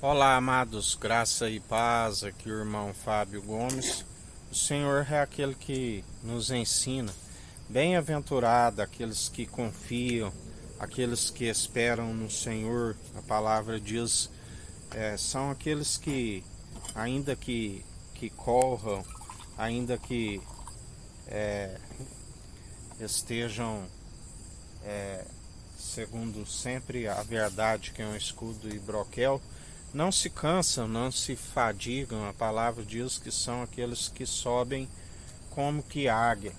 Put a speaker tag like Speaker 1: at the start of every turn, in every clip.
Speaker 1: Olá, amados, graça e paz, aqui o irmão Fábio Gomes. O Senhor é aquele que nos ensina. Bem-aventurado aqueles que confiam, aqueles que esperam no Senhor. A palavra diz, são aqueles que, ainda que corram, ainda que estejam, segundo sempre a verdade, que é um escudo e broquel, não se cansam, não se fadigam. A palavra diz que são aqueles que sobem como que águia,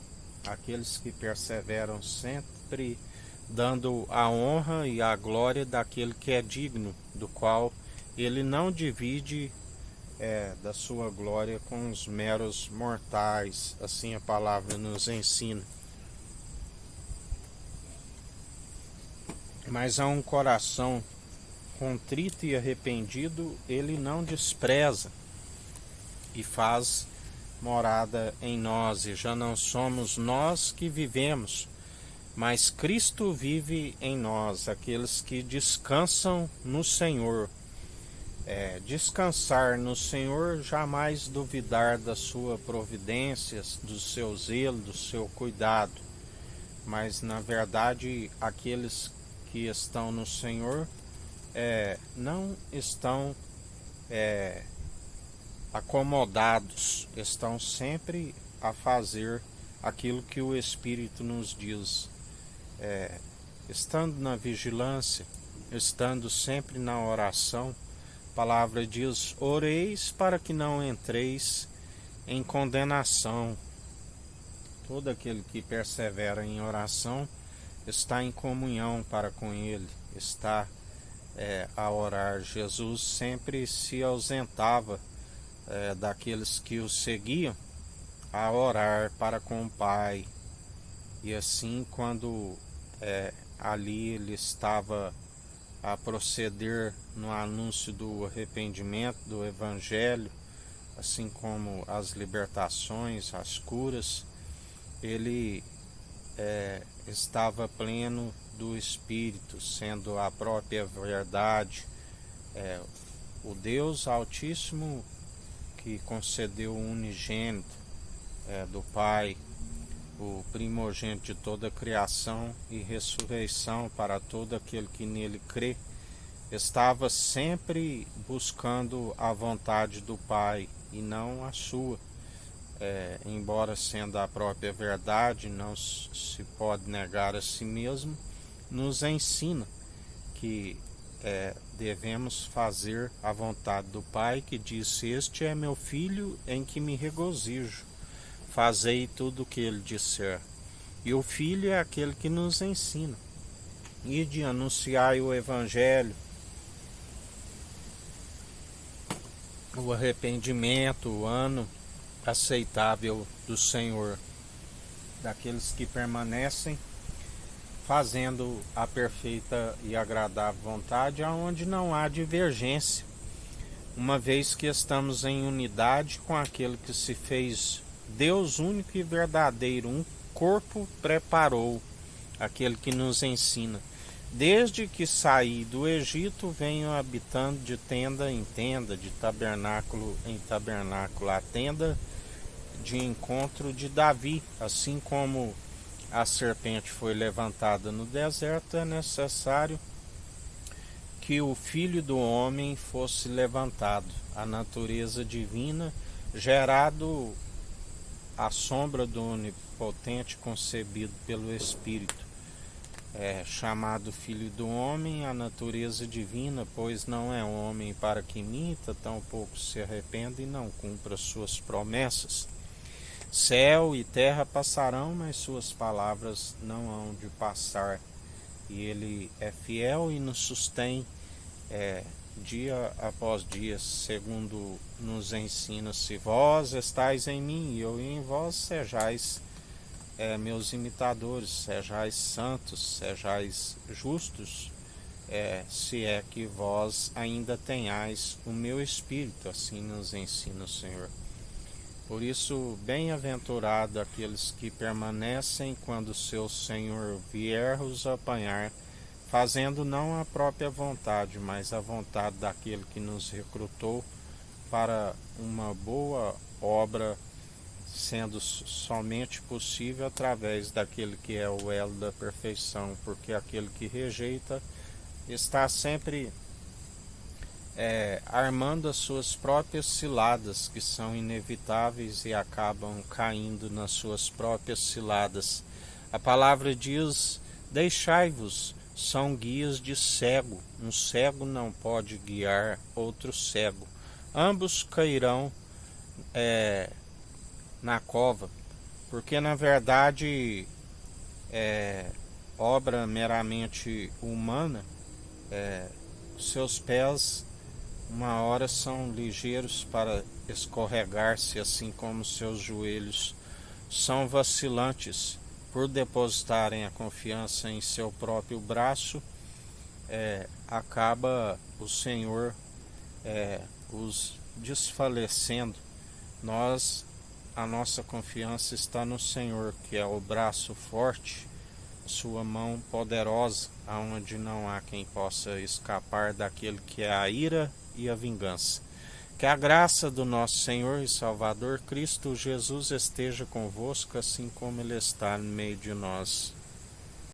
Speaker 1: aqueles que perseveram sempre dando a honra e a glória daquele que é digno, do qual ele não divide da sua glória com os meros mortais. Assim a palavra nos ensina. Mas a um coração contrito e arrependido ele não despreza e faz morada em nós. E já não somos nós que vivemos, mas Cristo vive em nós. Aqueles que descansam no Senhor. Descansar no Senhor, jamais duvidar da sua providência, do seu zelo, do seu cuidado. Mas na verdade aqueles que estão no Senhor não estão acomodados, estão sempre a fazer aquilo que o Espírito nos diz, estando na vigilância, estando sempre na oração. A palavra diz: oreis para que não entreis em condenação. Todo aquele que persevera em oração está em comunhão para com Ele, está a orar. Jesus sempre se ausentava daqueles que o seguiam a orar para com o Pai. E assim, quando ali ele estava a proceder no anúncio do arrependimento, do Evangelho, assim como as libertações, as curas, ele estava pleno do Espírito, sendo a própria verdade, o Deus Altíssimo que concedeu o unigênito do Pai, o primogênito de toda a criação e ressurreição para todo aquele que nele crê, estava sempre buscando a vontade do Pai e não a sua. Embora sendo a própria verdade, não se pode negar a si mesmo, nos ensina que devemos fazer a vontade do Pai, que disse: este é meu filho em que me regozijo, fazei tudo o que ele disser. E o Filho é aquele que nos ensina. E de anunciar o Evangelho, o arrependimento, o ano aceitável do Senhor, daqueles que permanecem fazendo a perfeita e agradável vontade, aonde não há divergência, uma vez que estamos em unidade com aquele que se fez Deus único e verdadeiro, um corpo preparou, aquele que nos ensina. Desde que saí do Egito, venho habitando de tenda em tenda, de tabernáculo em tabernáculo, a tenda de encontro de Davi. Assim como a serpente foi levantada no deserto, é necessário que o Filho do Homem fosse levantado, a natureza divina, gerado à sombra do Onipotente, concebido pelo Espírito, chamado Filho do Homem, a natureza divina, pois não é homem para que minta, tampouco se arrependa e não cumpra suas promessas. Céu e terra passarão, mas suas palavras não hão de passar. E ele é fiel e nos sustém dia após dia, segundo nos ensina: se vós estáis em mim e eu em vós, sejais meus imitadores, sejais santos, sejais justos, se é que vós ainda tenhais o meu Espírito. Assim nos ensina o Senhor. Por isso, bem-aventurado aqueles que permanecem quando seu Senhor vier os apanhar fazendo não a própria vontade, mas a vontade daquele que nos recrutou para uma boa obra, sendo somente possível através daquele que é o elo da perfeição, porque aquele que rejeita está sempre armando as suas próprias ciladas, que são inevitáveis e acabam caindo nas suas próprias ciladas. A palavra diz: deixai-vos, são guias de cego, um cego não pode guiar outro cego, ambos cairão na cova, porque na verdade obra meramente humana, seus pés uma hora são ligeiros para escorregar-se, assim como seus joelhos são vacilantes por depositarem a confiança em seu próprio braço. Acaba o Senhor os desfalecendo. A nossa confiança está no Senhor, que é o braço forte, sua mão poderosa, aonde não há quem possa escapar daquele que é a ira e a vingança. Que a graça do nosso Senhor e Salvador Cristo Jesus esteja convosco, assim como Ele está no meio de nós.